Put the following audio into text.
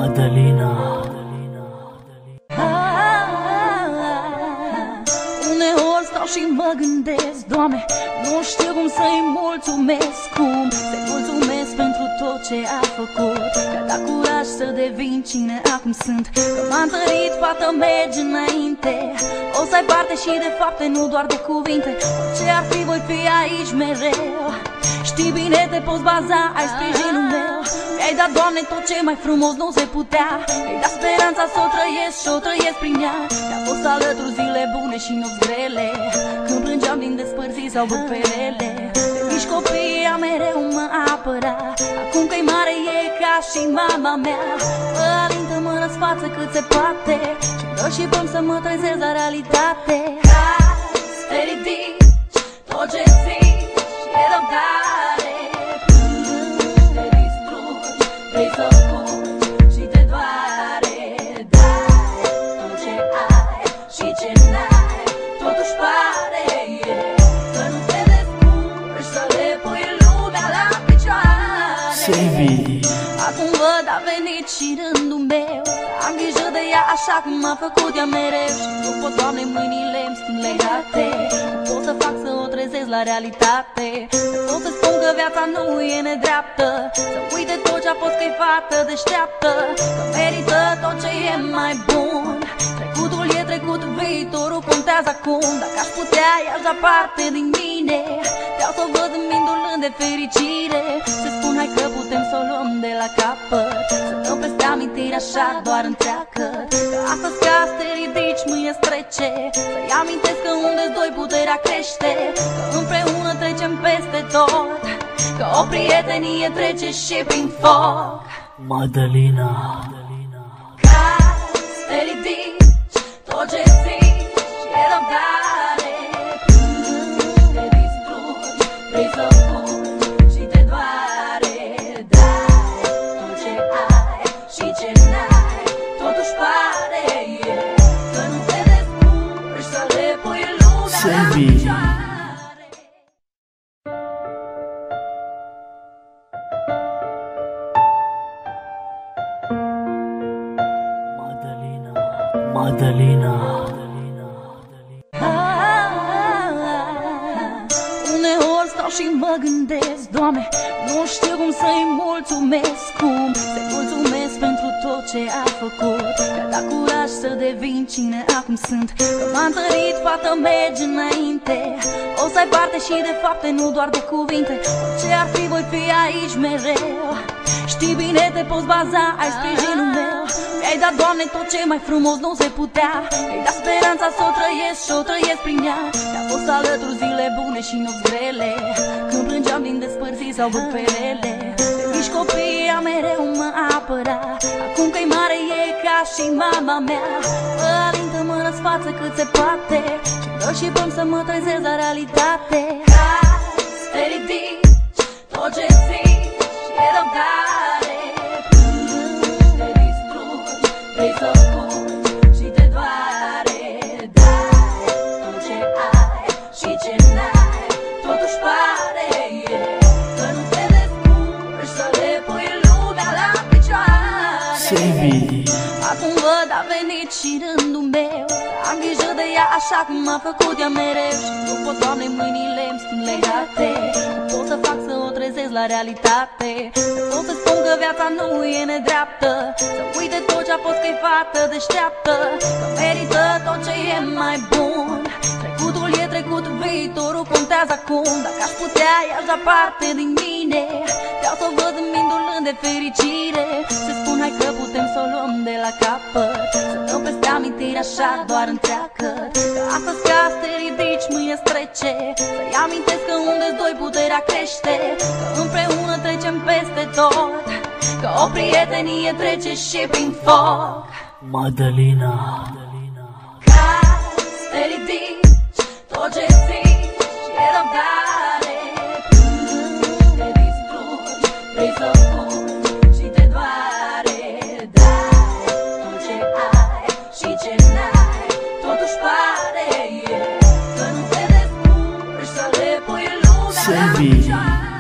Madalina. Uneori stau și mă gândesc, Doamne, nu știu cum să-i mulțumesc. Cum să-i mulțumesc pentru tot ce a făcut, că a dat curaj să devin cine acum sunt. Că m-a întărit, fată, mergi înainte. O să ai parte și de fapte, nu doar de cuvinte. Orice ar fi, voi fi aici mereu. Știi bine, te poți baza, ai sprijinul meu. Mi-ai dat, Doamne, tot ce mai frumos nu se putea. Mi-ai dat speranța să o trăiesc și o trăiesc prin ea. Mi-a fost alături zile bune și nopți grele, când plângeam din despărțiri sau bătperele. De mici copiii ea mereu mă apăra. Acum că-i mare e ca și mama mea. Mă alintă, mă răsfață cât se poate și dă și până să mă trezesc la realitate. Ca să te ridici, tot ce zici e răbdare. Te distrugi, vrei să fugi și te doare. Dai tot ce ai și ce n-ai, totuși pare că nu te descurci să le pui lumea la picioare. Acum văd, a venit și rândul meu. Am grijă de ea așa cum m-a făcut ea mereu. Și nu pot, Doamne, mâinile îmi sting legate. Nu pot să fac să o trezesc la realitate. Nu pot să spun că viața nu e nedreaptă, să uite tot ce-a fost, că-i fată deșteaptă, că merită tot ce e mai bun. Trecutul e trecut, viitorul contează acum. Dacă aș putea, i-aș da parte din mine. Vreau să o văd îmbindulând de fericire. Să spun, hai că putem să o luăm de la capăt, să dăm peste amintiri așa doar întreagăt. Că astăzi ca să te ridici, mâine-ți trece. Să-i amintesc că unde-s doi puterea crește, că împreună trecem peste tot, că o prietenie trece și prin foc. Madalina. Ca să te ridici, tot ce zici e răbdare. Te distrugi, vrei să fugi și te doare. Dai tot ce ai și ce n-ai, totuși pare că nu te descurci să le pui lumea la picioare. Madalina. Uneori stau și mă gândesc, Doamne, nu știu cum să-i mulțumesc. Cum să-i mulțumesc pentru tot ce a făcut, că a dat curaj să devin cine acum sunt. Că m-a întărit, fată, mergi înainte. O să ai parte și de fapte, nu doar de cuvinte. Orice ar fi, voi fi aici mereu. Știi bine, te poți baza, ai sprijinul meu. Mi-ai dat, Doamne, tot ce mai frumos nu se putea. Mi-ai dat speranța să o trăiesc și o trăiesc prin ea. Mi-a fost alături zile bune și nopți grele, când plângeam din despărțiri sau bătperele. De mici copiii ea mereu mă apăra. Acum că-i mare e ca și mama mea. Mă alintă, mă răsfață cât se poate și dă și până să mă trezesc la realitate. Ca să te ridici, tot ce zici e răbdare. Te distrugi, vrei să fugi și te doare. Dai tot ce ai și ce n-ai, totuși pare că nu te descurci să le pui lumea la picioare. Acum văd, a venit și rândul meu. Am grijă de ea așa cum m-a făcut ea mereu. Și nu pot, Doamne, mâinile îmi sting legate. Nu pot să fac să o trezesc la realitate. Nu pot să spun că viața nu e nedreaptă, să uite tot ce-a fost, că-i fată deșteaptă, că merită tot ce e mai bun. Trecutul e trecut, viitorul contează acum. Dacă aș putea, i-aș da parte din mine. Vreau să o văd îmbindulând de fericire. Să spun, hai că putem să o luăm de la capăt, să dăm peste amintiri așa doar întreagăt. Că astăzi ca să te ridici, mâine-ți trece. Să-i amintesc că unde-s doi puterea crește, că împreună trecem peste tot, că o prietenie trece și prin foc. Madalina. Ca să te ridici, tot ce zici e răbdare. Te distrugi, vrei să fugi și te doare. Dai tot ce ai și ce n-ai, totuși pare că nu te descurci să le pui lumea la picioare.